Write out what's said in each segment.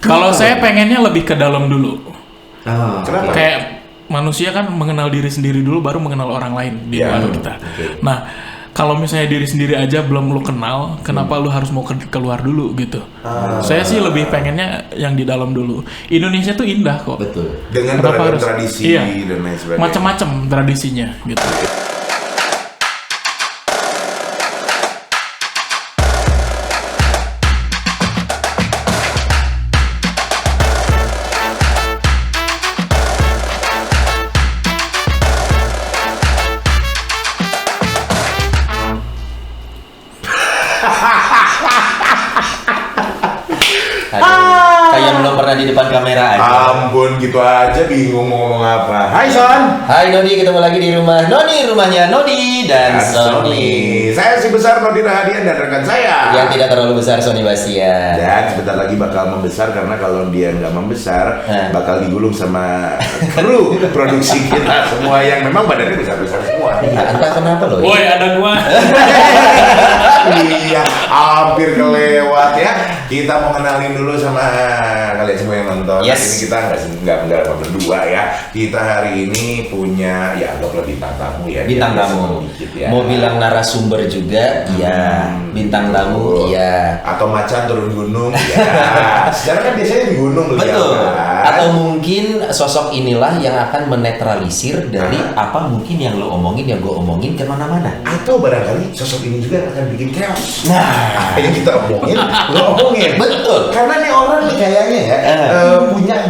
Kalau saya pengennya lebih ke dalam dulu. Kenapa? Kayak manusia kan mengenal diri sendiri dulu baru mengenal orang lain di luar kita. Nah, kalau misalnya diri sendiri aja belum lu kenal, kenapa lu harus mau keluar dulu gitu? Saya sih lebih pengennya yang di dalam dulu. Indonesia tuh indah kok. Betul. Dengan beragam tradisi dan lain sebagainya. Macam-macam tradisinya gitu. Kayak belum pernah di depan kamera aja. Ampun, gitu aja bingung mau ngomong apa. Hai Son. Hai Nodi, ketemu lagi di rumah Nodi, rumahnya Nodi dan Sony. Saya si besar Nodi Rahadian dan rekan saya Yang tidak terlalu besar, Sony Bastian. Dan sebentar lagi bakal membesar karena kalau dia nggak membesar bakal digulung sama kru produksi kita semua yang memang badannya besar-besar semua. Iya, entah kenapa loh. Woi, ada gua. Iya, hampir kelewat ya. Kita mau kenalin dulu sama kalian semua yang nonton. Yes. Ini kita nggak berdua ya. Kita hari ini punya ya anggaplah bintang tamu ya. Bintang Dia tamu. sedikit ya. Mau bilang narasumber juga, iya. Bintang tamu, iya. Atau macan turun gunung, ya. Secara kan biasanya di gunung beliau. Betul. Kan? Atau mungkin sosok inilah yang akan menetralisir dari apa mungkin yang lo omongin, yang gue omongin kemana-mana. Atau barangkali sosok ini juga akan bikin chaos. Nah, Yang kita omongin, lo omongin. betul. Karena nih orang nih kayaknya ya punya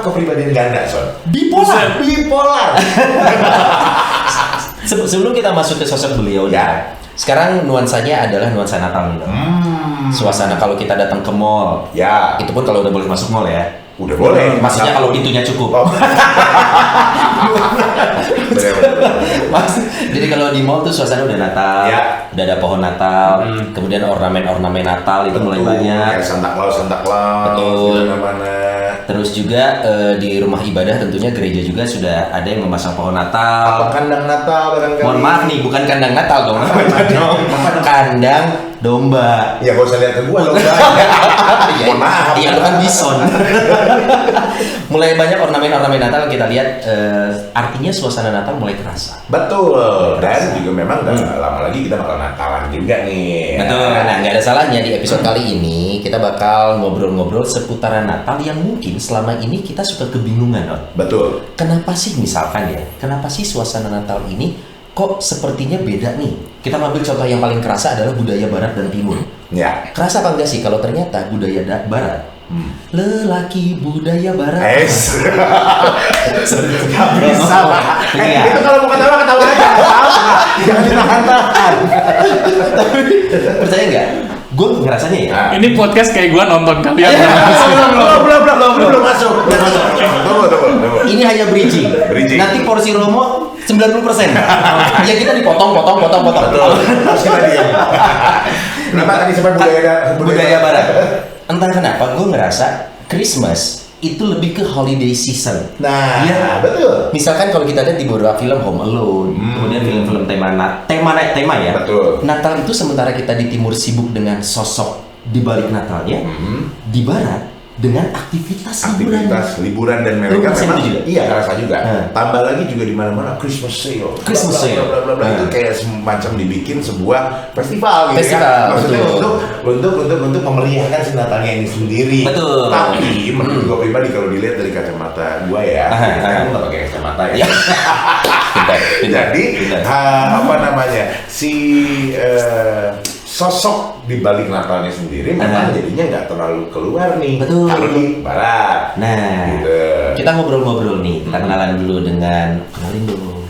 kepribadian ganda, Son. Bipolar. Bipolar. Sebelum kita masuk ke sosok beliau, Ya. sekarang nuansanya adalah nuansa Natal nih. Suasana kalau kita datang ke mall, Ya. itu pun kalau udah boleh masuk mall ya. Udah boleh. Maksudnya kalau pintunya cukup. Oh. Bener. Jadi kalau di mall tuh suasana udah Natal, Ya. udah ada pohon Natal, kemudian ornamen-ornamen Natal itu mulai banyak. Kayak Santa Claus. Betul. Di mana-mana. Terus juga di rumah ibadah tentunya gereja juga sudah ada yang memasang pohon Natal. Apa kandang Natal barangkali? Mohon maaf nih, bukan kandang Natal dong. Kandang domba. Ya gak usah lihat ke gua dong. Mohon maaf. Iya, itu kan bison. Mulai banyak ornamen-ornamen Natal kita lihat, artinya suasana Natal mulai terasa. Betul. Dan juga memang gak lama lagi kita bakal Natalan juga nih. Betul. Nah, nggak ada salahnya di episode kali ini kita bakal ngobrol-ngobrol seputaran Natal yang mungkin selama ini kita suka kebingungan, Don. Betul. Kenapa sih misalkan ya? Kenapa sih suasana Natal ini kok sepertinya beda nih? Kita ambil contoh yang paling kerasa adalah budaya Barat dan Timur. Ya. Kerasa apa enggak sih kalau ternyata budaya Barat? Lelaki budaya Barat. Gak bisa lah. Iya. Itu kalau mau ketawa aja. Jangan ditahan-tahan. Percaya nggak? Gue ngerasanya ya. Ini podcast kayak gua nonton kalian. Belum masuk. Tunggu. Ini hanya bridging. Nanti porsi Romo 90%. Ya kita dipotong. Betul. Harus kita diam. Kenapa tadi sempat budaya Barat? Entah kenapa gue ngerasa Christmas itu lebih ke holiday season. Nah, ya, betul. Misalkan kalau kita lihat di beberapa film Home Alone, kemudian film-film tema ya. Betul. Natal itu sementara kita di Timur sibuk dengan sosok di balik Natalnya, di Barat dengan aktivitas liburan dan mereka Lu memang juga? iya terasa juga. Tambah lagi juga di mana-mana Christmas sale. Bla, bla, bla. Itu kayak semacam dibikin sebuah festival gitu kan. Maksudnya untuk memeriahkan si Natalnya ini sendiri. Betul. Tapi menurut gue pribadi kalau dilihat dari kacamata gue ya, kan nggak pakai kacamata ya. Jadi apa namanya sosok di balik Natalnya sendiri memang jadinya nggak terlalu keluar nih. Betul. Kalau di Barat. Nah, gitu. kita ngobrol-ngobrol nih. Kita kenalin dulu. Ya kenalin dulu.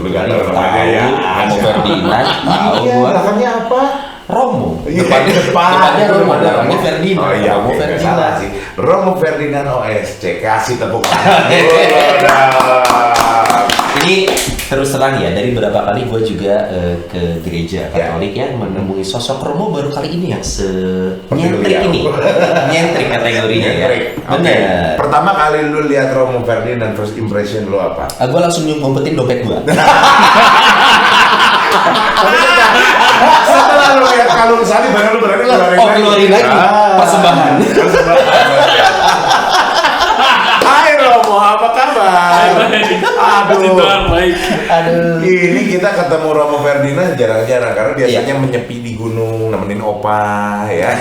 Lu nggak tahu namanya ya. Romo Ferdinand. Tahu Iya, gua. belakangnya apa? Romo. Depannya Romo. Belakangnya Ferdinand. Oh iya, Romo oke, nggak Ferdinand. salah sih. Romo Ferdinand OSC. Kasih tepuk tangan. Ini terus terang ya, dari beberapa kali gue juga ke gereja Katolik ya, menemui sosok Romo baru kali ini yang nyentrik ini. Nyentrik kategorinya ya. Bener. Pertama kali lu lihat Romo Ferdinand, first impression lu apa? Gue langsung ngumpetin dompet gue. Setelah lu lihat kalung salib baru lu berani keluarin lagi. Keluarin lagi. Persembahan. Ini kita ketemu Romo Ferdinand jarang-jarang karena biasanya menyepi di gunung, nemenin opa ya.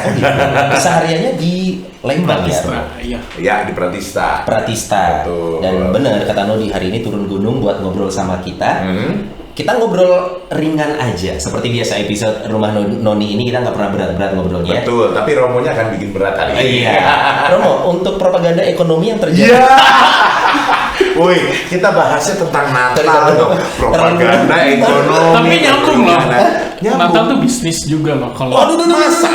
Kesehariannya di Lembang ya. Iya. Ya di Pratista. Betul. Dan benar kata Nodi hari ini turun gunung buat ngobrol sama kita. Kita ngobrol ringan aja, seperti biasa episode Rumah Noni ini kita nggak pernah berat-berat ngobrolnya. Betul, tapi Romonya akan bikin berat hari ini. Iya. Romo, untuk propaganda ekonomi yang terjadi. Iya. Woi, kita bahasnya tentang Natal dong. Propaganda ekonomi. Tapi nyambung loh. Nyambung. Natal tuh bisnis juga loh kalau. Masa?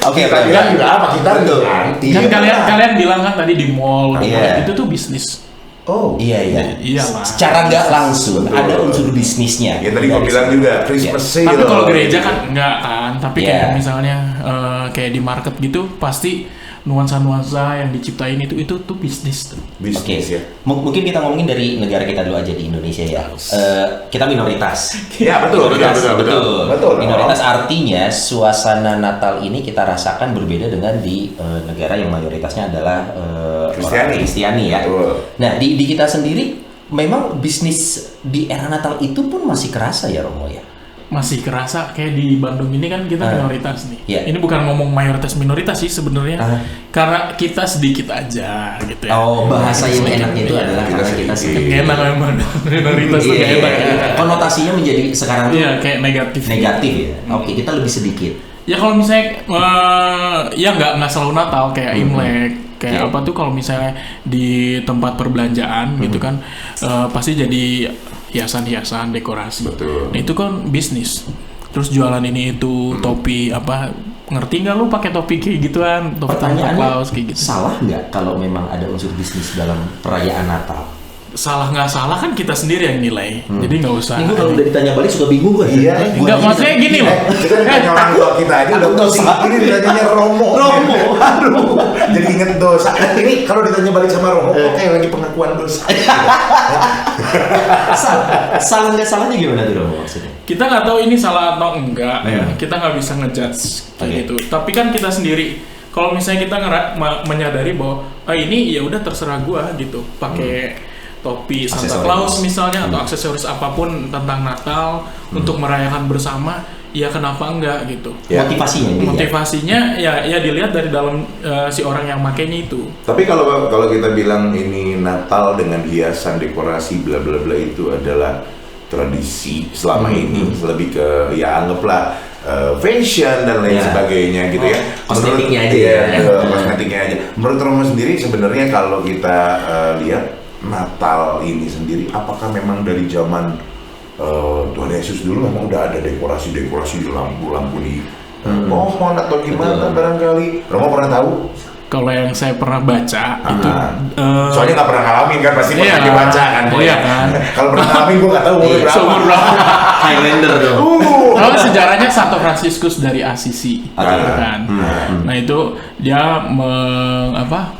Oke, kita bilang juga apa? Kita nanti. Kan kalian bilang kan tadi di mall, itu tuh bisnis. Oh iya. Iyalah. Secara nggak langsung ada unsur bisnisnya. Ya tadi gua bilang juga Christmas sale. Tapi kalau gereja kan enggak kan. Tapi kayak misalnya kayak di market gitu pasti nuansa-nuansa yang diciptain itu tuh bisnis tuh. Bisnis ya. Mungkin kita ngomongin dari negara kita dulu aja di Indonesia ya. Kita minoritas. Ya betul. Minoritas artinya suasana Natal ini kita rasakan berbeda dengan di negara yang mayoritasnya adalah orang Kristiani ya. Betul. Nah di kita sendiri memang bisnis di era Natal itu pun masih kerasa ya Romo ya. Masih kerasa kayak di Bandung ini kan kita minoritas nih. Yeah. Ini bukan ngomong mayoritas minoritas sih sebenarnya, karena kita sedikit aja gitu ya. Oh bahasa yang enaknya itu adalah karena kita sedikit. Enak memang minoritas tuh gak enak ya. Konotasinya menjadi sekarang tuh kayak negatif. Negatif ya. Oke kita lebih sedikit. Ya kalau misalnya ya nggak selalu Natal kayak Imlek. Kayak apa tuh kalau misalnya di tempat perbelanjaan gitu kan pasti jadi hiasan-hiasan, dekorasi. Betul. Nah itu kan bisnis. Terus jualan ini itu topi apa? Ngerti nggak lu pakai topi kayak gituan? Topi Santa Claus kayak gitu. Salah nggak kalau memang ada unsur bisnis dalam perayaan Natal? Salah nggak salah kan kita sendiri yang nilai. Jadi nggak usah. Ini kalau udah ditanya balik suka bingung gue. Iya. Enggak maksudnya gini loh. Kita ditanya orang tua kita aja udah pusing. Ini ditanyanya Romo. Aduh. Jadi inget dosa. Ini kalau ditanya balik sama Romo, oke lagi pengakuan dosa. Salah nggak salahnya gimana tuh Romo maksudnya? Kita nggak tahu ini salah atau enggak. Kita nggak bisa ngejudge kayak gitu. Tapi kan kita sendiri. Kalau misalnya kita menyadari bahwa ini ya udah terserah gua gitu. Pakai topi Santa Claus misalnya atau aksesoris apapun tentang Natal untuk merayakan bersama, ya kenapa enggak gitu. Motivasinya ya dilihat dari dalam si orang yang makainya itu. Tapi kalau kita bilang ini Natal dengan hiasan dekorasi bla bla bla itu adalah tradisi selama ini, lebih ke ya anggaplah fashion dan lain sebagainya gitu ya. Kosmetiknya aja kosmetiknya aja. Menurut Romo sendiri sebenarnya kalau kita lihat Natal ini sendiri, apakah memang dari zaman Tuhan Yesus dulu memang udah ada dekorasi lampu-lampu di pohon atau gimana barangkali? Romo pernah tahu? Kalau yang saya pernah baca itu, soalnya nggak pernah ngalamin kan, pasti pernah dibaca kan? Iya kan. Kalau pernah ngalamin gue nggak tahu umur berapa. Highlander dong. Kalau sejarahnya Santo Fransiskus dari Assisi, kan. Nah itu dia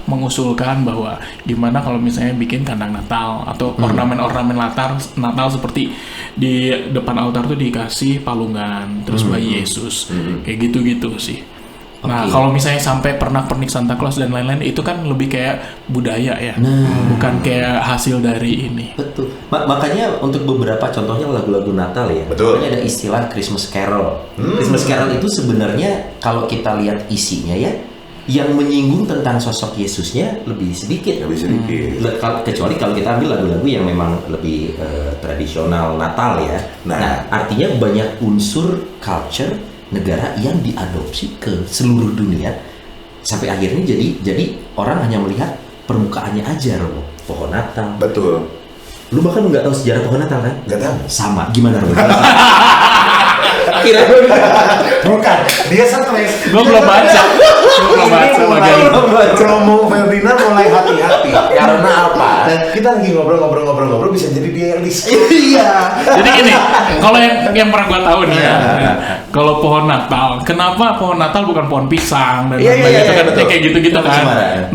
mengusulkan bahwa gimana kalau misalnya bikin kandang Natal atau ornamen-ornamen Natal seperti di depan altar tuh dikasih palungan, terus bayi Yesus, kayak gitu-gitu sih. Nah, kalau misalnya sampai pernak-pernik Santa Claus dan lain-lain itu kan lebih kayak budaya ya, bukan kayak hasil dari ini. Betul. Makanya untuk beberapa contohnya lagu-lagu Natal ya, makanya ada istilah Christmas Carol. Christmas Carol itu sebenarnya kalau kita lihat isinya ya, yang menyinggung tentang sosok Yesusnya lebih sedikit. Kecuali kalau kita ambil lagu-lagu yang memang lebih tradisional Natal ya. Nah, artinya banyak unsur culture negara yang diadopsi ke seluruh dunia sampai akhirnya jadi orang hanya melihat permukaannya aja Romo. Pohon Natal. Betul. Lu bahkan nggak tahu sejarah pohon Natal kan? Nggak tahu. Sama. Gimana Romo? Bukan, dia stres. Gue belum baca. Romo Ferdinand mulai hati-hati. Karena apa? Kita lagi ngobrol bisa jadi dia yang Iya. Jadi gini, kalau yang pernah gue tahu nih ya, kalau pohon Natal, kenapa pohon Natal bukan pohon pisang dan kayak gitu-gitu kan?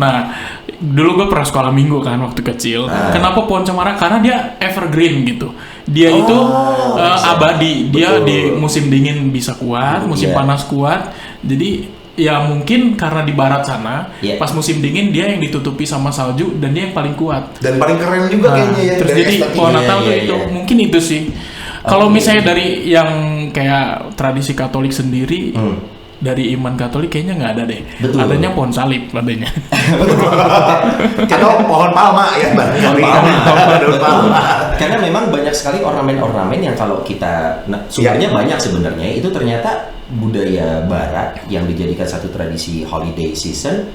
Nah, dulu gue pernah sekolah minggu kan waktu kecil. Kenapa pohon cemara? Karena dia evergreen gitu. Dia itu abadi. Dia di musim dingin bisa kuat, musim panas kuat. Jadi ya mungkin karena di barat sana pas musim dingin dia yang ditutupi sama salju dan dia yang paling kuat dan paling keren juga kayaknya ya. Terus jadi pohon Natal tuh itu mungkin itu sih. Kalau misalnya dari yang kayak tradisi Katolik sendiri, dari iman Katolik kayaknya nggak ada deh. Betul. Adanya pohon salib adanya. Atau pohon palma ya, pohon palma. Karena memang banyak sekali ornamen-ornamen yang kalau kita sumbernya banyak sebenarnya itu ternyata budaya Barat yang dijadikan satu tradisi holiday season,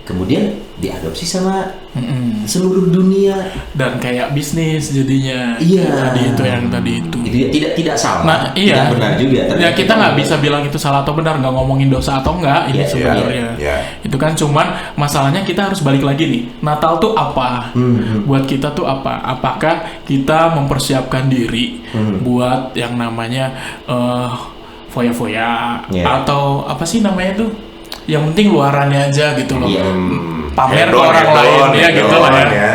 kemudian diadopsi sama seluruh dunia dan kayak bisnis jadinya. Iya. Tadi itu. Tidak salah. Nah, iya. Tidak benar juga. Ya kita nggak bisa bilang itu salah atau benar, nggak ngomongin dosa atau enggak ini sebenarnya. Itu kan cuman masalahnya kita harus balik lagi nih. Natal tuh apa? Buat kita tuh apa? Apakah kita mempersiapkan diri buat yang namanya foya-foya atau apa sih namanya tuh? Yang penting luarannya aja gitu loh. Pamer ke orang lain ya gitu lah ya.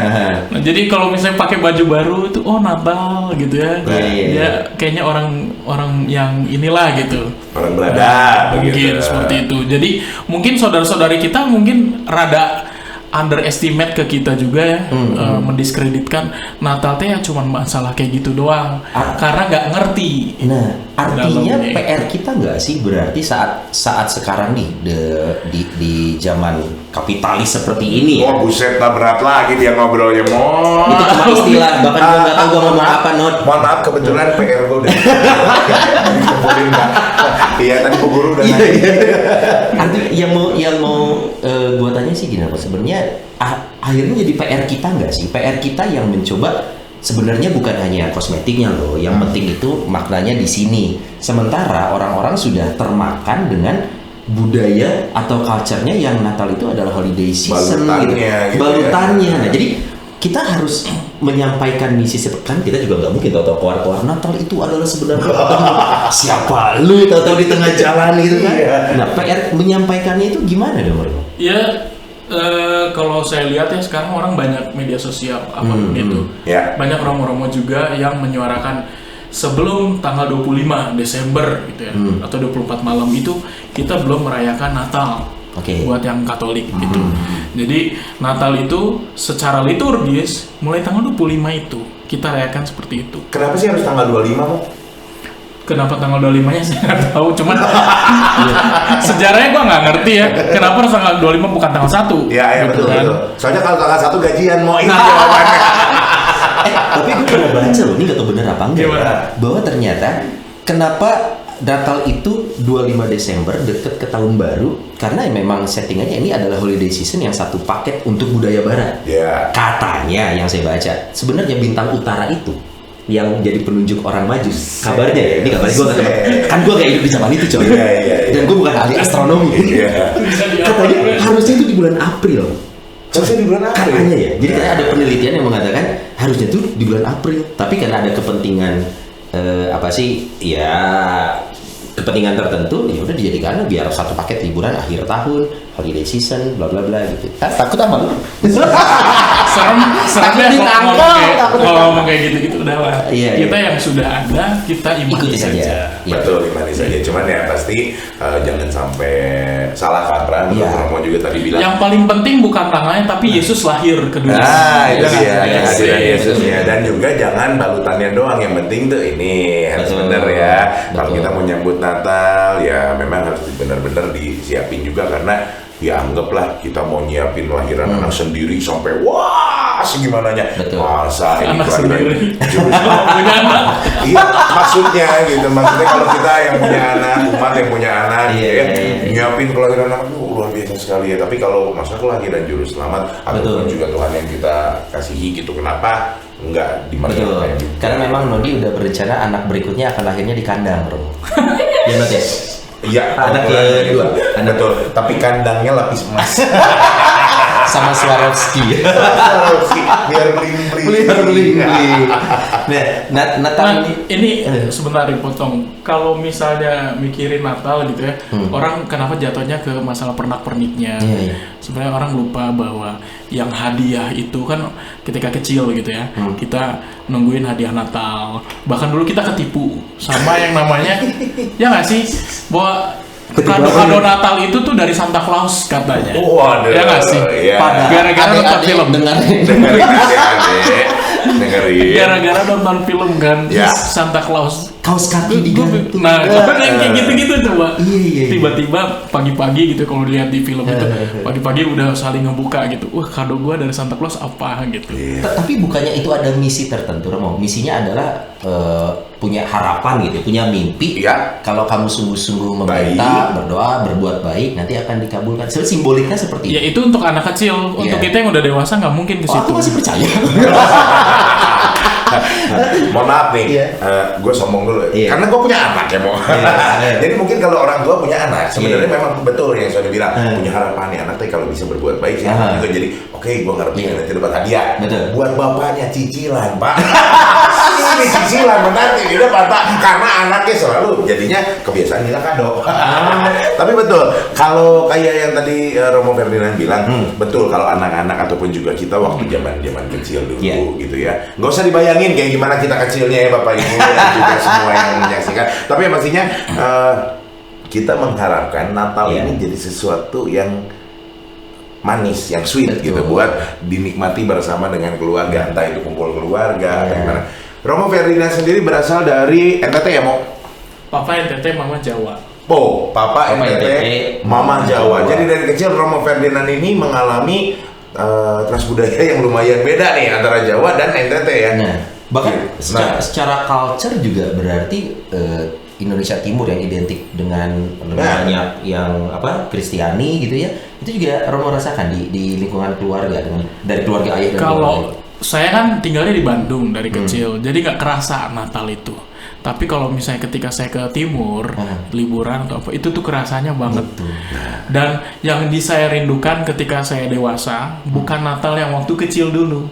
Nah, jadi kalau misalnya pakai baju baru itu Natal gitu ya. Dia kayaknya orang yang inilah gitu. Orang Belanda mungkin seperti itu. Jadi mungkin saudara-saudari kita mungkin rada underestimate ke kita juga ya, mendiskreditkan Natal teh ya cuma masalah kayak gitu doang, karena nggak ngerti. Nah, artinya PR kita nggak sih berarti saat sekarang nih di zaman kapitalis seperti ini ya? Buset, tak berat lagi dia ngobrolnya Itu cuma istilah, bahkan gue nggak tahu gue ngomong apa Mohon maaf, kebetulan PR gue udah dikumpulin Kak. Iya, tadi Bu Guru udah Artinya yang mau gue tanya sih gini, sebenarnya akhirnya jadi PR kita nggak sih? PR kita yang mencoba sebenarnya bukan hanya kosmetiknya loh, yang penting itu maknanya di sini. Sementara orang-orang sudah termakan dengan budaya atau culture-nya yang Natal itu adalah holiday season balutannya. Nah, jadi kita harus menyampaikan misi kan kita juga nggak mungkin tahu-tahu keluar Natal itu adalah sebenarnya siapa lu tahu-tahu di tengah jalan gitu kan. Nah, PR menyampaikannya itu gimana dong? Ya kalau saya lihat ya sekarang orang banyak media sosial apapun itu. Banyak romo-romo juga yang menyuarakan sebelum tanggal 25 Desember gitu ya, atau 24 malam itu kita belum merayakan Natal. Buat yang Katolik gitu. Jadi Natal itu secara liturgis mulai tanggal 25 itu kita rayakan seperti itu. Kenapa sih harus tanggal 25 Mo? Kenapa tanggal 25 nya saya nggak tahu, cuman sejarahnya gua nggak ngerti ya. Kenapa harus tanggal 25 bukan tanggal 1? Iya gitu betul. Soalnya kalau tanggal 1 gajian mau ini jawabannya. Tapi gue pernah baca loh, ini nggak tahu benar apa enggak ya, bahwa ternyata kenapa Natal itu 25 Desember deket ke tahun baru karena memang settingannya ini adalah holiday season yang satu paket untuk budaya Barat. Katanya yang saya baca sebenarnya bintang utara itu yang jadi penunjuk orang Majus. Kabarnya ya, ini kabarnya gue nggak tahu. Kan gue gak hidup di zaman itu coy. Dan gue bukan ahli astronomi. Katanya harusnya itu di bulan April. Harusnya di bulan April. Katanya ya. Jadi ada penelitian yang mengatakan harusnya itu di bulan April. Tapi karena ada kepentingan kepentingan tertentu, ya udah dijadikan biar satu paket liburan akhir tahun, holiday season, bla bla bla gitu. Takut sama lu? Serem kalau ngomong kayak gitu udah lah. Kita yang sudah ada kita imani saja. Betul, imani saja. Cuman ya pasti jangan sampai salah kaprah. Romo juga tadi bilang. Yang paling penting bukan tangannya tapi Yesus lahir kedua. Itu dia kehadiran Yesusnya. Dan juga jangan balutannya doang. Yang penting tuh ini harus benar ya. Kalau kita mau nyambut Natal ya memang harus benar-benar disiapin juga karena ya anggaplah kita mau nyiapin lahiran anak sendiri sampai wah segimananya masa ini kelahiran punya anak iya maksudnya kalau kita yang punya anak umat yang punya anak nyiapin kelahiran anak luar biasa sekali ya. Tapi kalau masa kelahiran juru selamat atau juga Tuhan yang kita kasihi gitu, kenapa enggak dimaksudkan gitu? Karena memang Nodi udah berencana anak berikutnya akan lahirnya di kandang, bro. Ya betul ya. Iya, anak kedua. Betul, tapi kandangnya lapis emas. Sama Swarovski. Biar bling-bling. Nah, Natal ini sebentar dipotong. Kalau misalnya mikirin Natal gitu ya, orang kenapa jatuhnya ke masalah pernak-perniknya. Sebenarnya orang lupa bahwa yang hadiah itu kan ketika kecil gitu ya, kita nungguin hadiah Natal. Bahkan dulu kita ketipu sama yang namanya ya nggak sih, bahwa Kado Natal itu tuh dari Santa Claus katanya. Waduh. Ya nggak sih? Iya. Gara-gara nonton film. Dengerin. Gara-gara nonton film kan, Ya. Santa Claus. Kaos kaki digantung. Nah, kayak gitu-gitu coba. Iya. Tiba-tiba pagi-pagi gitu kalau lihat di film itu, pagi-pagi udah saling ngebuka gitu. Wah, kado gua dari Santa Claus apa gitu. Tapi bukannya itu ada misi tertentu, Romo? Misinya adalah punya harapan gitu, punya mimpi. Iya. Kalau kamu sungguh-sungguh meminta, berdoa, berbuat baik, nanti akan dikabulkan. Simboliknya seperti Ya itu untuk anak kecil. Untuk kita yang udah dewasa nggak mungkin ke situ. aku masih percaya. Mohon maaf nih, Iya. gue sombong dulu. Iya. Karena gue punya anak ya mau. Jadi mungkin kalau orang tua punya anak, sebenarnya Iya. memang betul yang saya bilang punya harapan nih anak teh kalau bisa berbuat baik sih. Juga jadi oke, gue ngerti nanti dapat hadiah. Betul. Buat bapaknya cicilan, Pak. Ini cicilan nanti di depan Pak. Karena anaknya selalu jadinya kebiasaan kita kado. Tapi betul, kalau kayak yang tadi Romo Ferdinand bilang, betul kalau anak-anak ataupun juga kita waktu zaman kecil dulu gitu ya. Nggak usah dibayangin kayak gimana kita kecilnya ya Bapak Ibu dan juga semua yang menyaksikan. Tapi yang pastinya kita mengharapkan Natal ini jadi sesuatu yang manis, yang sweet gitu buat dinikmati bersama dengan keluarga, entah itu kumpul keluarga atau gimana. Romo Ferdinand sendiri berasal dari NTT ya, Mo? Papa NTT, Mama Jawa. Papa NTT, Mama Jawa. Jadi dari kecil Romo Ferdinand ini mengalami transbudaya yang lumayan beda nih antara Jawa dan NTT ya. Nah, bahkan secara culture juga berarti Indonesia Timur yang identik dengan lebih banyak yang Kristiani gitu ya. Itu juga Romo rasakan di lingkungan keluarga dari keluarga ayah dan kalau saya kan tinggalnya di Bandung dari kecil, jadi nggak kerasa Natal itu. Tapi kalau misalnya ketika saya ke timur, liburan atau apa, itu tuh kerasanya banget. Dan yang saya rindukan ketika saya dewasa, bukan Natal yang waktu kecil dulu.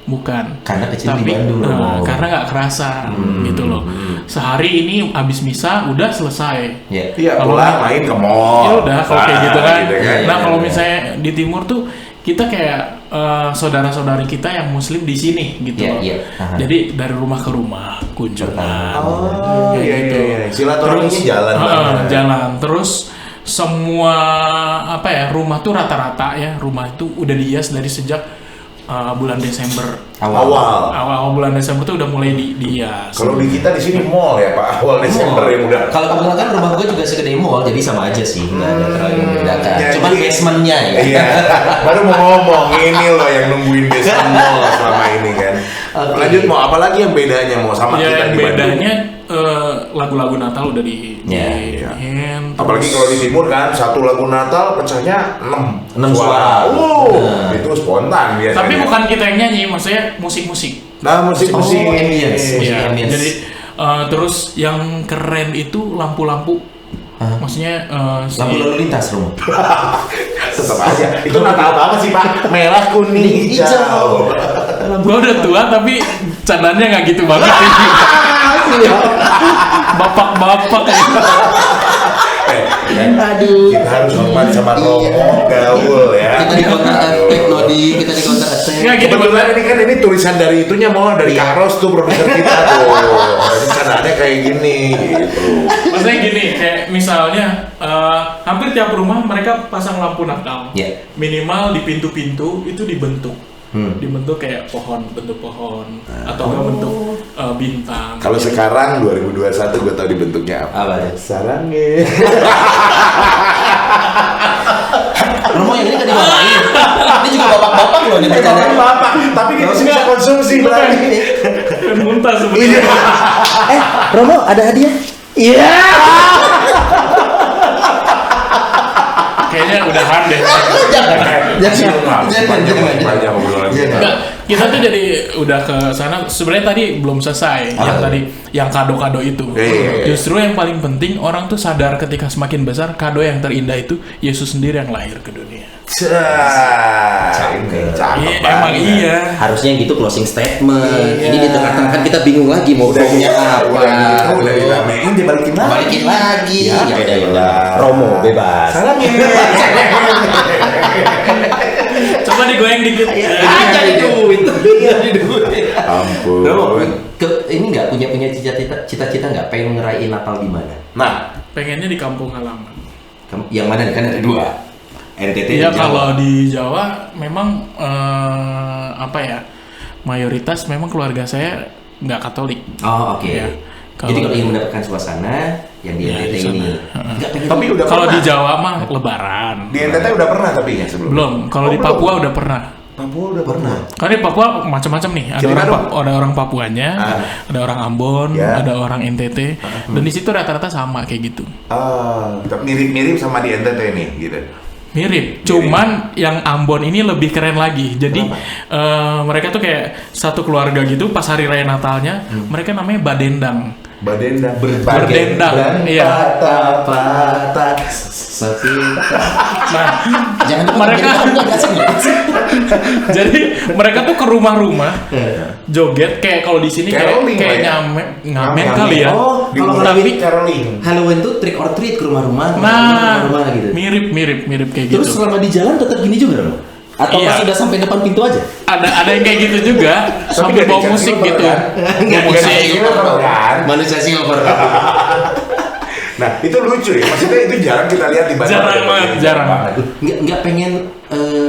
Bukan. Karena kecil tapi, di Bandung. karena nggak kerasa gitu loh. Sehari ini abis misa udah selesai. Iya, pulang main ke mall. Ya udah kalau kayak gitu kan. Nah kalau iya. misalnya di timur tuh kita kayak saudara-saudari kita yang muslim di sini gitu loh. Jadi dari rumah ke rumah kunjungan. Gitu. Silaturahmi jalan. Jalan. Terus semua rumah tuh rata-rata ya, rumah itu udah dihias dari sejak bulan Desember. Awal bulan Desember tuh udah mulai dihias. Kalau di kita di sini mall ya Pak, awal Desember ya udah. Kalau kebetulan kan rumah gue juga segede mall, jadi sama aja sih, nggak ada terlalu membedakan. Cuman basementnya ya. Iya. Baru mau ngomong ini loh yang nungguin basement mall selama ini kan. Lanjut mau apalagi yang bedanya mau sama kita di Bandung? Bedanya lagu-lagu Natal udah di apalagi kalau di timur kan satu lagu Natal pecahnya 6 suara. Itu spontan biasanya. Tapi bukan kita yang nyanyi, maksudnya musik-musik. Nah, musik-musik ambience. Jadi terus yang keren itu lampu-lampu. Maksudnya lampu lalu lintas rumah. Tetap aja. Itu Natal apa sih Pak? Merah, kuning, hijau. Gue udah tua tapi candannya nggak gitu banget. Bapak-bapak. Aduh. Kita harus hormat sama Romo, gaul ya. Kita di counter attack, Nodi. Kita di counter attack. Nggak gitu, kebetulan ini kan ini tulisan dari itunya mau dari Karos tuh produser kita tuh. Jadi candaannya kayak gini gitu. Maksudnya gini, kayak misalnya hampir tiap rumah mereka pasang lampu Natal. Minimal di pintu-pintu itu dibentuk. Dibentuk kayak bentuk pohon atau nggak bentuk bintang. Kalau sekarang 2021 gue tau dibentuknya apa? Sarangnya. Romo yang ini kan dimarahin. Ini juga bapak-bapak loh, ini bercanda. Bapak, tapi dia bisa konsumsi berarti. Muntah sebenarnya. Romo ada hadiah? Iya. Kayaknya udahan deh. Jangan. Kita tuh jadi udah ke sana. Sebenarnya tadi belum selesai. Yang kado-kado itu. Justru yang paling penting orang tuh sadar ketika semakin besar kado yang terindah itu Yesus sendiri yang lahir ke dunia. Cakep emang iya. Harusnya gitu closing statement. Ini di tengah-tengah kan kita bingung lagi mau ngomongnya apa. Udah diramein dibalikin lagi. Balikin lagi. Ya udah. Romo bebas. Salangnya. Coba digoyang dikit. Jadi duit. Ampun. Romo, ini nggak punya cita-cita nggak pengen ngerayain Natal di mana? Nah, Pengennya di kampung halaman. Yang mana kan ada dua. NTT Ya dan Jawa. kalau di Jawa memang apa ya, mayoritas memang keluarga saya nggak Katolik. Oh oke. Ya, Jadi kalau ingin mendapatkan suasana yang di NTT di sana. ini, nggak pengen. Tapi udah Kalau pernah. di Jawa mah Lebaran. Di NTT udah pernah tapi ya sebelum. Belum. Kalau di belum. Papua udah pernah. Papua udah pernah. Karena di Papua macam-macam nih. Ada Cerita orang dong. ada orang Papuanya, ada orang Ambon, Ya. ada orang NTT, dan di situ rata-rata sama kayak gitu. Mirip-mirip sama di NTT nih gitu. Mirip, cuman yang Ambon ini lebih keren lagi. Jadi mereka tuh kayak satu keluarga gitu. Pas hari raya Natalnya, mereka namanya Badendang. Badendang. Berdendang, iya. Patah-patah. Nah, Jangan lupa mereka jadi mereka tuh ke rumah-rumah joget kayak kalau di sini Caroling kayak lah ya? ngamen kali ya. Oh, Di kalau tapi tapi Caroling. Halloween tuh trick or treat ke rumah-rumah, nah rumah gitu. mirip kayak Terus gitu. selama di jalan tetap gini juga dong? Atau Iya. pas sudah sampai depan pintu aja? Ada yang kayak gitu juga sambil nggak bawa dikasih musik silver, gitu. kan? Bawa Bukan musik. silver, kan? Manusia silver. Nah itu lucu ya. Maksudnya itu jarang kita lihat di Bandung. Jarang banget, jarang. Nggak pengen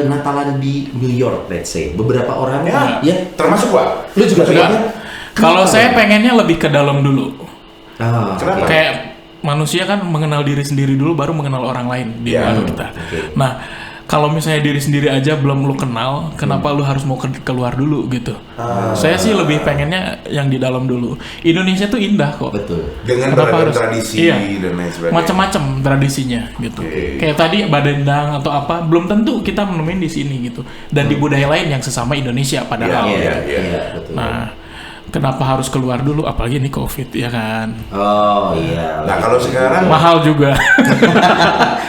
Natalan di New York, let's say. Beberapa orang Ya, termasuk gua. Lu juga Enggak. pengen? Kalau saya pengennya lebih ke dalam dulu. Ah, Kenapa? Kayak manusia kan mengenal diri sendiri dulu baru mengenal orang lain di Iya. luar kita. Oke. Nah, kalau misalnya diri sendiri aja belum lu kenal, kenapa lu harus mau keluar dulu gitu? Saya sih lebih pengennya yang di dalam dulu. Indonesia tuh indah kok. betul. Dengan Kenapa beragam harus- tradisi iya. dan lain sebagainya. Macam-macam tradisinya gitu. Oke. Kayak tadi Badendang atau apa, belum tentu kita menemuin di sini gitu. Dan di budaya lain yang sesama Indonesia padahal. Iya, Betul. Nah, kenapa harus keluar dulu? Apalagi ini COVID ya kan. Oh iya. Nah kalau sekarang Mahal juga.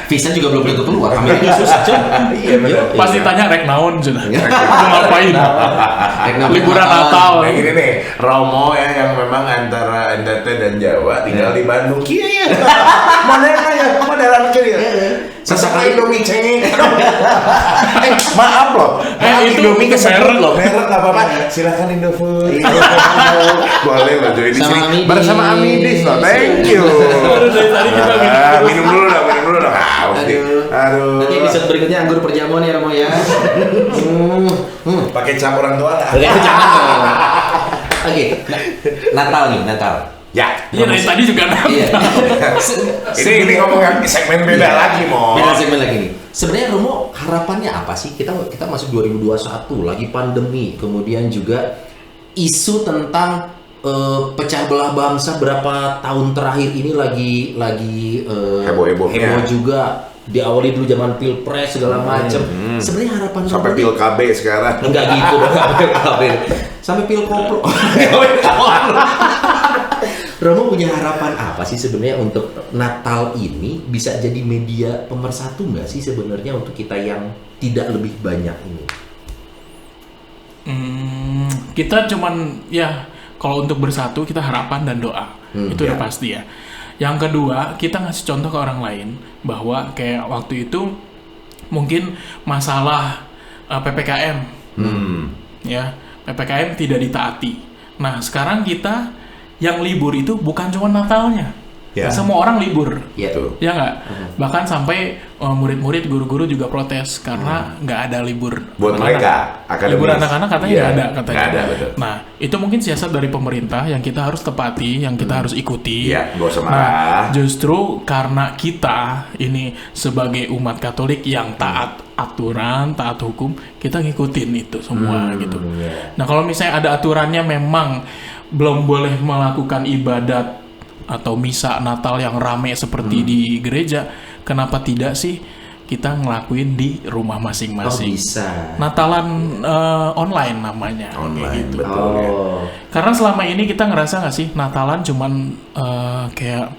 Visa juga belum tentu keluar. Amerika susah, Cok. Iya, benar. Pas ditanya rek naon sudah. Mau ngapain? Natal. Liburan Natal. Nah gini nih, Romo ya yang memang antara NTT dan Jawa tinggal di Bandung. Iya ya. Mana ya? Modelan kiri. Sesekali Indomie cengeng. Maaf loh. Maaf, itu Indomie kesebut merek. loh. Merek nggak apa-apa. Silakan Indofood. Boleh loh join di Sama sini. Amidis. Bersama Amidis loh. Thank you. Aduh, dari tadi kita Minum dulu dong. Haus nih. Aduh. Nanti episode berikutnya anggur perjamuan ya Romo ya. Pakai cap orang tua nggak? Oke, jangan dong. Oke, Natal nih, Natal. Ya. Iya dari tadi juga Iya. Ini ngomong segmen beda lagi, Mo. Beda segmen lagi nih. Sebenarnya Romo harapannya apa sih? Kita masuk 2021 lagi pandemi, kemudian juga isu tentang pecah belah bangsa berapa tahun terakhir ini lagi Heboh-hebohnya. heboh juga. Diawali dulu zaman pilpres segala macam. Sebenarnya harapan Sampai Romo pil nih- KB sekarang. enggak gitu dong, sampai pil koplo. Romo punya harapan apa sih sebenarnya untuk Natal ini bisa jadi media pemersatu nggak sih sebenarnya untuk kita yang tidak lebih banyak ini? Kita cuman ya kalau untuk bersatu kita harapan dan doa. Itu udah ya. pasti ya. Yang kedua, kita ngasih contoh ke orang lain bahwa kayak waktu itu mungkin masalah PPKM. Ya, PPKM tidak ditaati. Nah, sekarang kita yang libur itu bukan cuma Natalnya. Ya. Semua orang libur. Ya, Tuh. Ya nggak? Bahkan sampai murid-murid, guru-guru juga protes karena nggak ada libur. Buat anak-anak. mereka, akademis. Libur anak-anak katanya Iya, nggak ada katanya. nggak ada, betul. Nah, itu mungkin siasat dari pemerintah yang kita harus tepati, yang kita harus ikuti. Iya, nggak usah Nah, marah. justru karena kita ini sebagai umat Katolik yang taat aturan, taat hukum, kita ngikutin itu semua gitu. iya. Nah, kalau misalnya ada aturannya memang belum boleh melakukan ibadat atau misa Natal yang rame seperti di gereja, kenapa tidak sih kita ngelakuin di rumah Oh masing-masing? bisa. Natalan online namanya. kayak Online, gitu. betul ya. Oh, Karena selama ini kita ngerasa nggak sih Natalan cuman kayak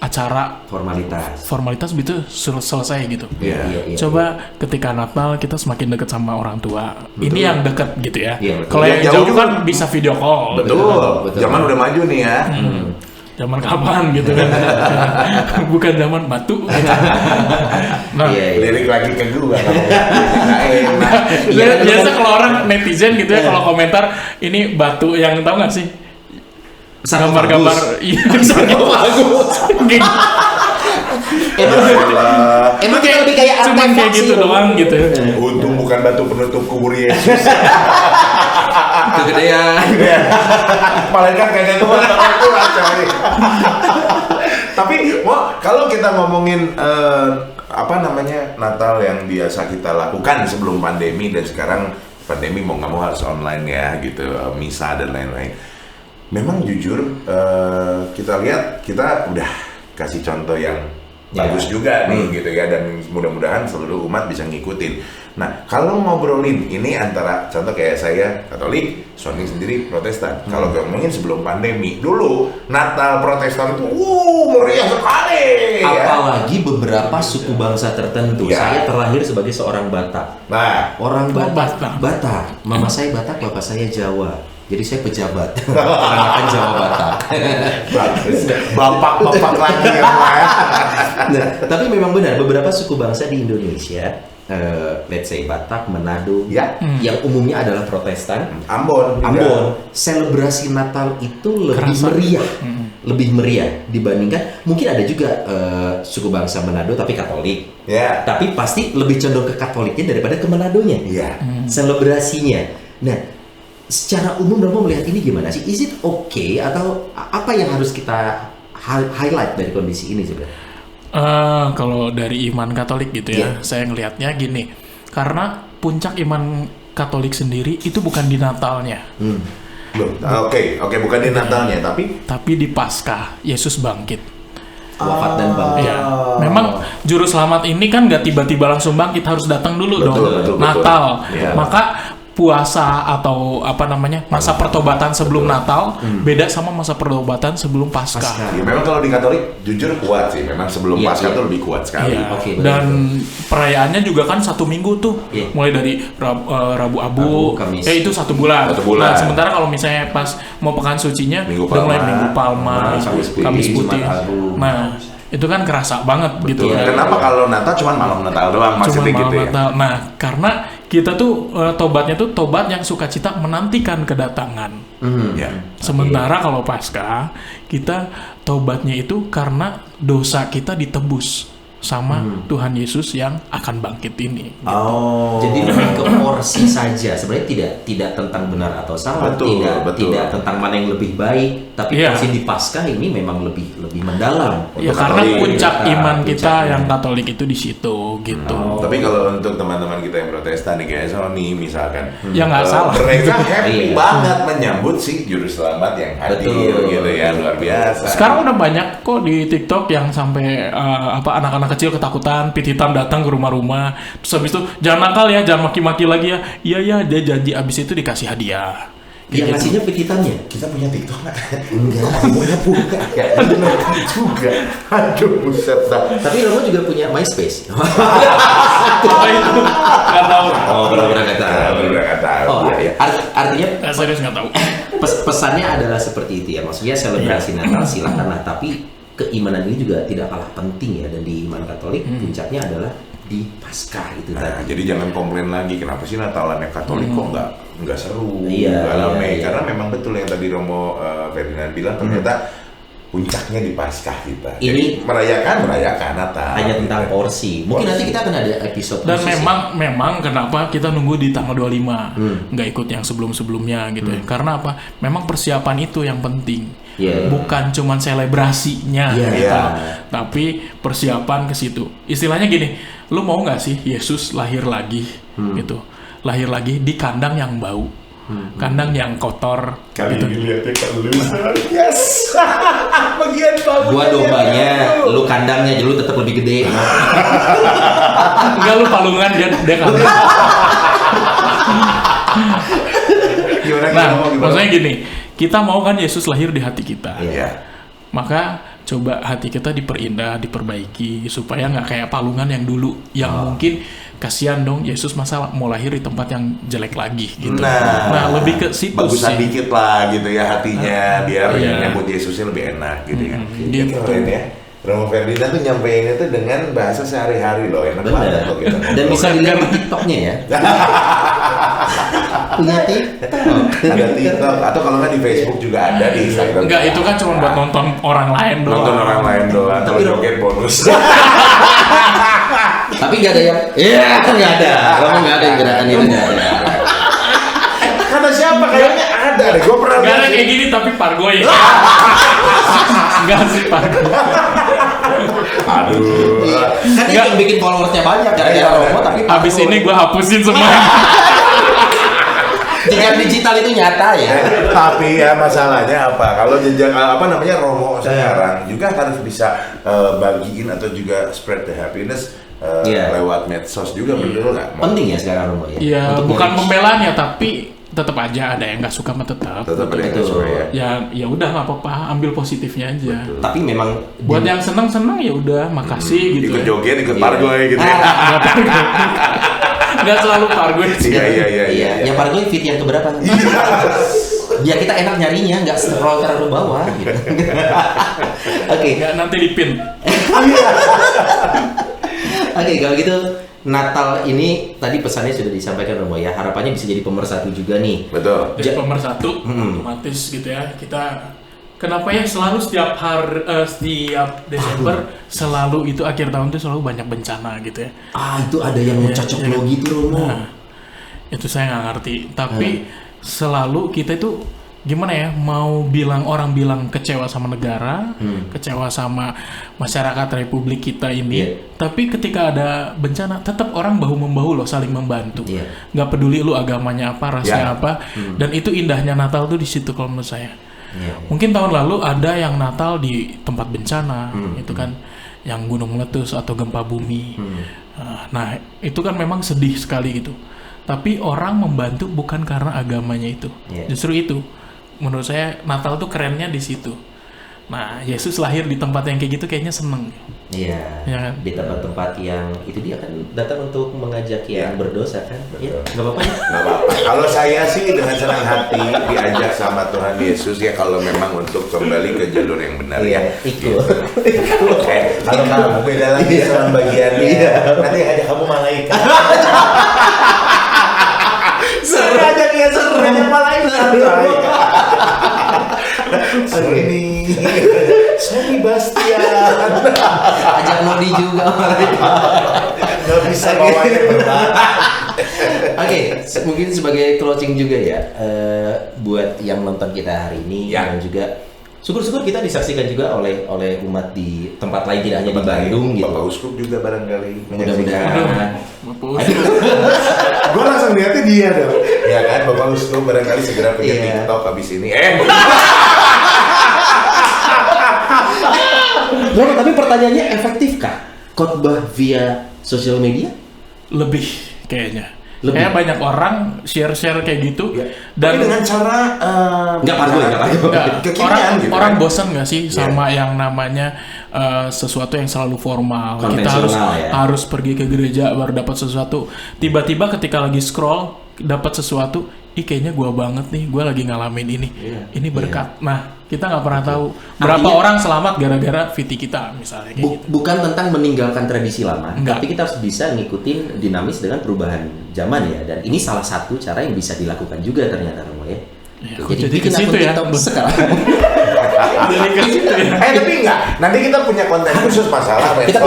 acara formalitas. gitu selesai gitu. Iya. Coba ketika Natal kita semakin dekat sama orang tua. Ini yang dekat gitu ya. Iya, betul. Kalau yang Yang jauh jauh juga kan bisa video call. Betul. Betul. Zaman udah maju nih ya. Zaman kapan gitu kan? Bukan zaman batu. Gitu. Nah, Iya, iya. Lirik lagi ke gua. Nggak enak. biasa kalau orang netizen gitu ya kalau komentar ini batu yang tahu nggak sih? Sarkofagus. Gambar-gambar iya sarkofagus. Emang kita lebih kayak cuman kayak gitu doang gitu. Untung bukan batu penutup kubur Yesus. Kegedean. Malaikat kagak keluar coy. Tapi kalau kita ngomongin Natal yang biasa kita lakukan sebelum pandemi dan sekarang pandemi mau nggak mau harus online ya gitu, misa dan lain-lain. Memang jujur kita lihat kita udah kasih contoh yang bagus juga nih gitu ya, dan mudah-mudahan seluruh umat bisa ngikutin. Nah, kalau ngobrolin ini antara contoh kayak saya Katolik, Sony sendiri Protestan. Kalau ngomongin sebelum pandemi, dulu Natal Protestan itu meriah sekali. Apalagi beberapa suku bangsa tertentu. Saya terlahir sebagai seorang Batak. Nah, orang Batak. Mama saya Batak, bapak saya Jawa. Jadi saya pejabat. Peranakan Jawa Batak. Bagus. Bapak lagi ya, Mas. Nah, tapi memang benar beberapa suku bangsa di Indonesia, let's say Batak, Manado, yang umumnya adalah Protestan, Ambon, selebrasi Natal itu lebih meriah dibandingkan mungkin ada juga suku bangsa Manado tapi Katolik, tapi pasti lebih condong ke Katoliknya daripada ke Manadonya, selebrasinya. Nah, secara umum Romo melihat ini gimana sih? Is it okay atau apa yang harus kita highlight dari kondisi ini sebenarnya? Kalau dari iman Katolik gitu ya, saya ngelihatnya gini, karena puncak iman Katolik sendiri itu bukan di Natalnya. Oke, bukan di Natalnya, tapi di Paskah, Yesus bangkit. Wafat dan bangkit. Ya, memang juru selamat ini kan nggak tiba-tiba langsung bangkit, harus datang dulu dong. Natal. Ya. Maka puasa atau masa pertobatan sebelum Natal beda sama masa pertobatan sebelum Paskah. Ya, memang kalau di Katolik jujur kuat sih, memang sebelum Paskah tuh lebih kuat sekali. Dan perayaannya juga kan 1 minggu tuh, mulai dari Rabu Abu, Kamis. itu 1 bulan. Nah, sementara kalau misalnya pas mau pekan sucinya udah mulai Minggu Palma, Kamis Putih. Nah, itu kan kerasa banget. Betul. Gitu. Kenapa kalau Natal cuma malam Natal doang maksudnya gitu ya? Natal. Nah, karena kita tuh tobatnya tuh tobat yang sukacita menantikan kedatangan. Sementara kalau Paskah kita tobatnya itu karena dosa kita ditebus sama Tuhan Yesus yang akan bangkit ini. Gitu. Jadi lebih ke porsi saja. Sebenarnya tidak tentang benar atau salah, tidak tentang mana yang lebih baik, tapi porsi di Paskah ini memang lebih mendalam. Ya karena puncak iman kita yang Katolik itu di situ gitu. Tapi kalau untuk teman-teman kita yang Protestan nih kayak Sony misalkan, ya nggak salah. Mereka happy banget menyambut si juru selamat yang hadir gitu ya, luar biasa. Sekarang udah banyak kok di TikTok yang sampai anak-anak kecil ketakutan, pit hitam datang ke rumah-rumah. Terus habis itu jangan nakal ya, jangan maki-maki lagi ya. Iya dia janji abis itu dikasih hadiah. Yang ngasihnya pit hitamnya. Kita punya TikTok nggak? Enggak. Punya. Juga. Aduh buset dah. Tapi Romo juga punya MySpace. Apa itu? Nggak tahu. Benar-benar nggak tahu. Artinya serius nggak tahu. Pesannya adalah seperti itu ya. Maksudnya selebrasi Natal silakanlah, tapi keimanan ini juga tidak kalah penting ya, dan di iman Katolik puncaknya adalah di Paskah itu tadi. Jadi jangan komplain lagi kenapa sih Natalannya Katolik kok nggak seru, nggak ramai. Karena memang betul yang tadi Romo Ferdinand bilang, ternyata puncaknya di Paskah kita. Jadi merayakan Natal. Hanya tentang porsi. Mungkin nanti kita akan ada episode dan memang kenapa kita nunggu di tanggal 25 nggak ikut yang sebelumnya gitu ya. Karena apa? Memang persiapan itu yang penting. Bukan cuman selebrasinya gitu. Tapi persiapan ke situ. Istilahnya gini, lu mau nggak sih Yesus lahir lagi gitu. Lahir lagi di kandang yang bau. Kandang yang kotor. Kali gitu. Dilihatnya kan lu. Yes. Bagian bau. Gua dombanya, lu kandangnya, jadi lu tetap lebih gede. Enggak, lu palungan dia kandang. Nah, maksudnya gini, kita mau kan Yesus lahir di hati kita. Maka coba hati kita diperindah, diperbaiki supaya nggak kayak palungan yang dulu, yang mungkin kasihan dong Yesus masa mau lahir di tempat yang jelek lagi gitu. Nah lebih ke situ bagusan dikit lah gitu ya hatinya, biar nyambut Yesusnya lebih enak gitu ya. Gitu ya. Romo Ferdinand tuh nyampeinnya tuh dengan bahasa sehari-hari loh, enak banget loh gitu. Dan bisa dilihat di TikToknya ya. Punya TikTok. Ada TikTok atau kalau nggak di Facebook juga ada, di Instagram. Enggak, itu kan cuma buat nonton orang lain doang. Nonton orang lain doang. Kalau joget bonus. Tapi nggak ada yang, nggak ada. Kamu nggak ada yang gerakan itu nggak ada. Kata siapa? Kayaknya ada deh. Gue pernah Enggak ada kayak gini tapi Pargoy. Enggak sih Pargoy. Aduh. Kan itu yang bikin followersnya banyak gara-gara Romo, tapi Habis ini gue hapusin semua. jejak digital itu nyata ya. Tapi ya masalahnya apa? Kalau jejak Romo sekarang juga harus bisa bagiin atau juga spread the happiness lewat medsos juga, betul nggak? Penting ya sekarang Romo ya. Iya, bukan pembelaan ya, tapi tetap aja ada yang nggak suka mah tetap. Tetap ada yang nggak suka ya. Ya udah nggak apa-apa, ambil positifnya aja. Betul. Tapi memang Buat yang senang-senang ya udah, makasih gitu. Ikut ya. joget, ikut Pargoy gitu ya. Nggak selalu Pargoy sih. Iya. Yang Pargoy fit yang keberapa? Ya kita enak nyarinya, nggak scroll terlalu bawah gitu. Oke. Nggak nanti dipin. Oke, kalau gitu Natal ini tadi pesannya sudah disampaikan Romo ya. Harapannya bisa jadi pemersatu juga nih. Betul. Jadi pemersatu otomatis gitu ya. Kita kenapa ya selalu setiap Desember selalu itu akhir tahun itu selalu banyak bencana gitu ya. Itu ada yang mencocok lo gitu Romo. Nah, itu saya nggak ngerti. Tapi selalu kita itu gimana ya, orang bilang kecewa sama negara, kecewa sama masyarakat Republik kita ini, tapi ketika ada bencana tetap orang bahu membahu loh, saling membantu, nggak peduli lu agamanya apa, rasnya apa, dan itu indahnya Natal tuh di situ kalau menurut saya. Mungkin tahun lalu ada yang Natal di tempat bencana, itu kan yang gunung meletus atau gempa bumi, nah itu kan memang sedih sekali gitu. Tapi orang membantu bukan karena agamanya itu, justru itu. Menurut saya Natal tuh kerennya di situ. Nah, Yesus lahir di tempat yang kayak gitu kayaknya seneng. Iya. Ya kan? Di tempat-tempat yang itu dia kan datang untuk mengajak yang berdosa kan. Iya, nggak apa-apa ya. Nggak apa-apa. Kalau saya sih dengan senang hati diajak sama Tuhan Yesus ya, kalau memang untuk kembali ke jalur yang benar ya. Ikut. Kalau kamu beda lagi sama bagiannya. Nanti ajak kamu malaikat. Saya ajak ya ajak malaikat. Sorry Bastian. Ajak Nodi juga mereka. Gak bisa bawanya berat. Oke, mungkin sebagai closing juga ya, buat yang nonton kita hari ini dan juga syukur-syukur kita disaksikan juga oleh umat di tempat lain, tidak hanya di Bandung gitu. Bapak Uskup juga barangkali. Mudah-mudahan. Gue langsung lihatnya dia dong. Ya kan, Bapak Uskup barangkali segera punya TikTok habis ini. Bro, tapi pertanyaannya efektifkah khotbah via sosial media? Lebih kayaknya. Kayak banyak orang share-share kayak gitu, dan tapi dengan cara nggak Pargoy. Orang bosan nggak sih sama yang namanya sesuatu yang selalu formal. Kita harus pergi ke gereja baru dapat sesuatu. Tiba-tiba ketika lagi scroll dapat sesuatu, kayaknya gue banget nih, gue lagi ngalamin ini. Ini berkat. Nah, kita nggak pernah tahu berapa orang selamat gara-gara VT kita misalnya. Kayak gitu. Bukan tentang meninggalkan tradisi lama, tapi kita harus bisa ngikutin dinamis dengan perubahan zaman ya. Dan ini salah satu cara yang bisa dilakukan juga ternyata Romo ya. Jadi bikin akun TikTok sekarang. Tapi enggak. Nanti kita punya konten khusus masalah medsos. Kita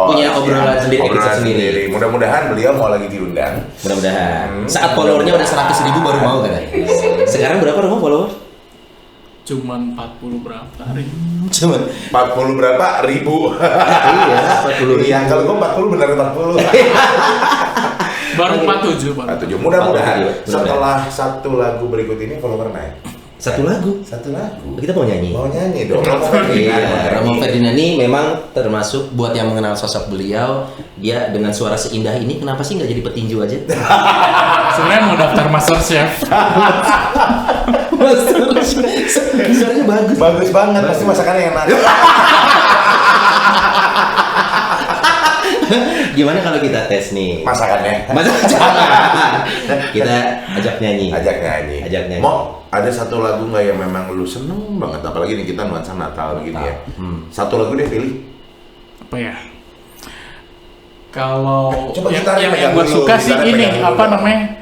punya obrolan sendiri. Mudah-mudahan beliau mau lagi diundang. Mudah-mudahan. Saat followernya udah 100.000 baru mau kan? Sekarang berapa Romo follower? Cuman 40 berapa hari? Cuman 40 berapa ribu? Iya, 40 ribu. Iya, kalau gue 40 benar 40. Baru 47. 47. Mudah-mudahan setelah satu lagu berikut ini follower naik. Satu lagu. Kita mau nyanyi. Mau nyanyi dong. Romo Ferdinand ini memang termasuk buat yang mengenal sosok beliau, dia dengan suara seindah ini kenapa sih nggak jadi petinju aja? Sebenarnya mau daftar Master Chef. Suaranya bagus. Bagus banget, pasti masakannya enak. Gimana kalau kita tes nih? Masakannya? Jangan. Kita ajak nyanyi. Mau ada satu lagu nggak yang memang lu seneng banget? Apalagi nih kita nuansa Natal begini ya. Satu lagu deh pilih. Apa ya? Kalau Coba yang gue suka sih ini apa namanya?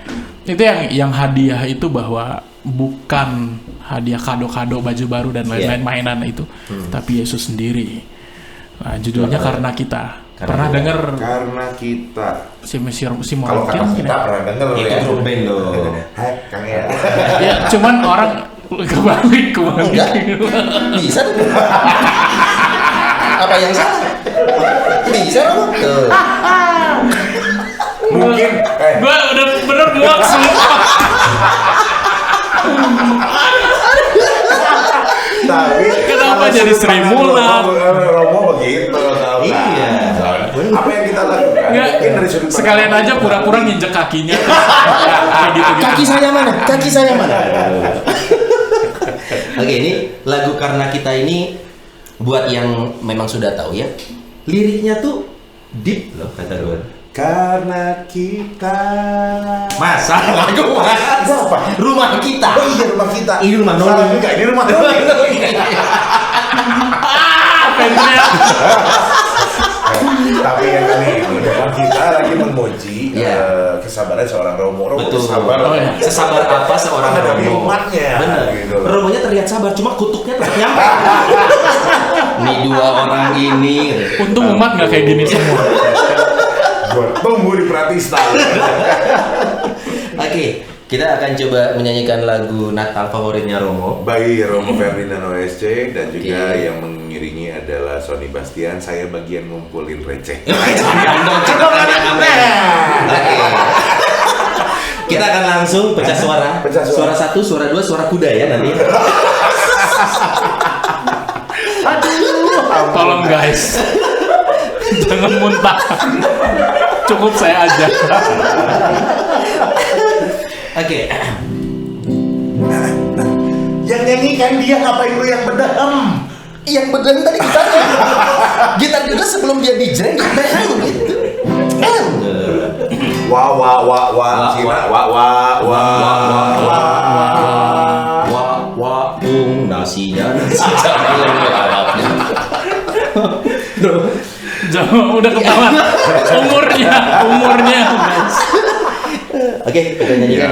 Itu yang hadiah itu bahwa bukan hadiah kado-kado baju baru dan lain-lain mainan itu, tapi Yesus sendiri. Nah, judulnya Karena Kita. Pernah dengar? Karena Kita. Si Kalau Karena Kita pernah dengar itu ya. grup band loh. Hai, Kang ya. Ya, cuman orang kebalik. Enggak. Bisa tuh. Apa yang salah? Bisa dong. Tuh. Mungkin Gua udah bener muak sumpah. tapi Kenapa jadi Sri Mulat? Romo begitu. Iya. Apa yang kita lakukan? Nggak, Mungkin dari sudut sekalian pandang aja pura-pura nginjek kakinya. Kayak gitu-gitu. Kaki saya mana? Oke, ini lagu Karena Kita ini buat yang memang sudah tahu ya. Liriknya tuh deep loh kata gue. Karena Kita. Masa lagu mas? Apa? Rumah kita. Oh iya, rumah kita. Ini rumah Salah Noni. juga, ini rumah Noni. Pengen Tapi yang kali ini memang kita lagi memuji kesabaran seorang Romo. Romo Betul. sabar. Sesabar apa seorang menghadapi Romo? umatnya. Bener. Gitu. Romonya terlihat sabar, cuma kutuknya tetap nyampe. Nih dua orang ini. Untung umat nggak kayak gini semua. Gua tunggu di Pratista. Oke, kita akan coba menyanyikan lagu Natal favoritnya Romo. By Romo Ferdinand OSC dan juga Oke. yang mengiringi adalah Sony Bastian. Saya bagian ngumpulin receh. Cukup Oke. Kita akan langsung pecah suara. Pecah suara. Suara 1, suara 2, suara kuda ya nanti. Tolong guys. Jangan muntah. Cukup saya aja. Oke. Yang nyanyikan dia, ngapain lu yang bedahem? Yang bener tadi gitarnya. Gitar juga sebelum dia dijreng gitu. Wah wah wah wah Cina wah wah wah wah nasinya Jangan udah ketahuan umurnya guys. Oke, kita nyanyikan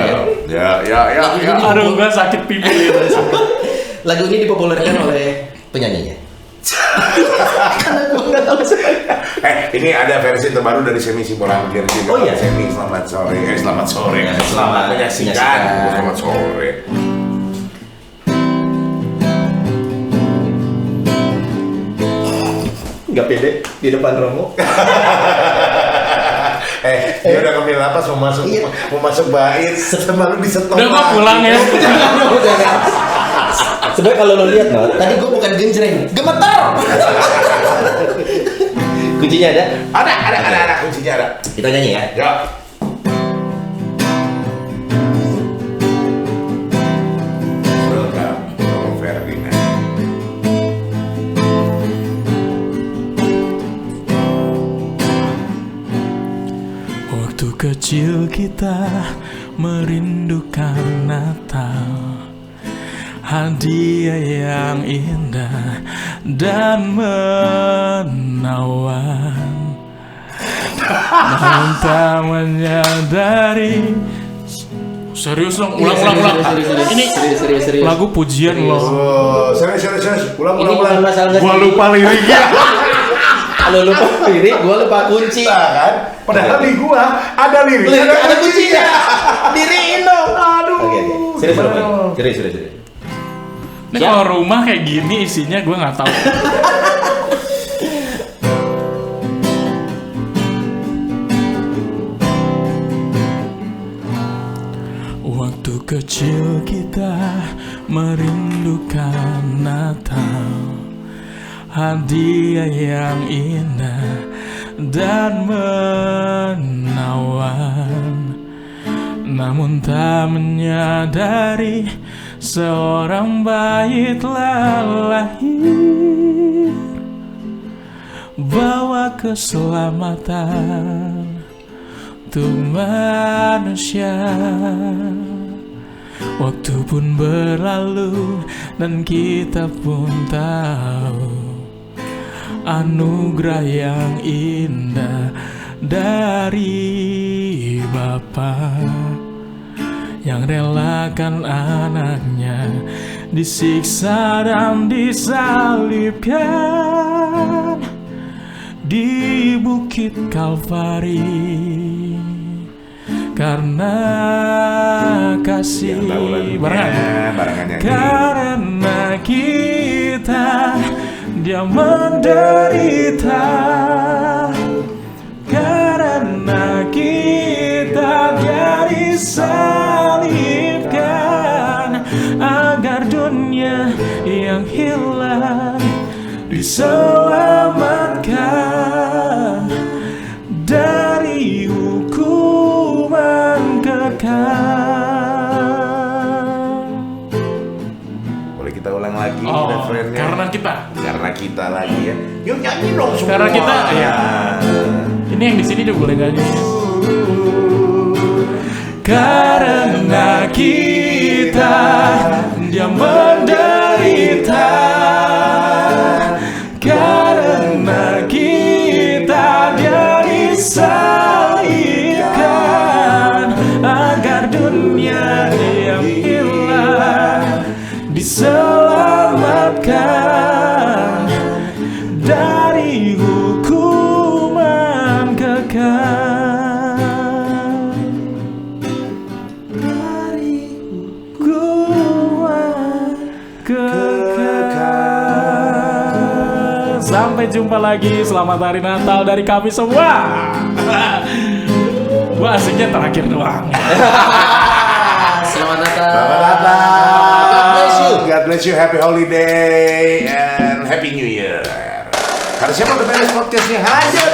ya. Ya. Aduh, gua sakit pipi. Lagu ini dipopulerkan oleh penyanyinya. Karena gue nggak tahu siapa. Ini ada versi terbaru dari Semi Simorangkir. Oh iya. Semi, selamat sore. Selamat sore. Selamat menyaksikan. Selamat sore. Nggak pede di depan Romo. Dia udah ngambil napas mau masuk bait. Semalu disetok. Udah mah pulang ya. Sebenarnya kalau lo lihat no, tadi gue bukan genjreng, gemetar. Kuncinya ada? Ada kuncinya ada. Kita nyanyi ya. Ya. Welcome, Romo Ferdinand. Waktu kecil kita merindukan Natal, hadiah yang indah dan menawan. Namun tak menyadari. Serius dong, ulang. Ini serius. lagu pujian loh. Oh, serius. Ulang. Gua lupa liriknya. Kalau lupa lirik, gue lupa kunci. Kan? Padahal di gua ada lirik, Ada kuncinya. Diriin dong. Aduh. Oke. Serius. Ini kalau rumah kayak gini isinya gue nggak tahu. Waktu kecil kita merindukan Natal, hadiah yang indah dan menawan. Namun tak menyadari seorang bayi telah lahir, bawa keselamatan untuk manusia. Waktu pun berlalu dan kita pun tahu anugerah yang indah dari Bapa. yang relakan anaknya disiksa dan disalibkan di Bukit Kalvari karena kasih barengan karena kita dia menderita karena kita dia disalibkan agar dunia yang hilang diselamatkan dari hukuman kekal. Boleh kita ulang lagi referennya? Karena kita lagi ya. Yuk nyanyi dong semua. Karena kita ya. Ini yang di sini juga boleh nyanyi. Karena kita dia menderita, karena kita dia disalibkan agar dunia yang hilang diselamatkan dari hukuman kekal. Sampai jumpa lagi. Selamat Hari Natal dari kami semua. Gua asiknya terakhir doang. Selamat Natal. Selamat Natal. God bless you. God bless you. Happy holiday and Happy New Year. Karena siapa udah beres podcastnya? Hajat.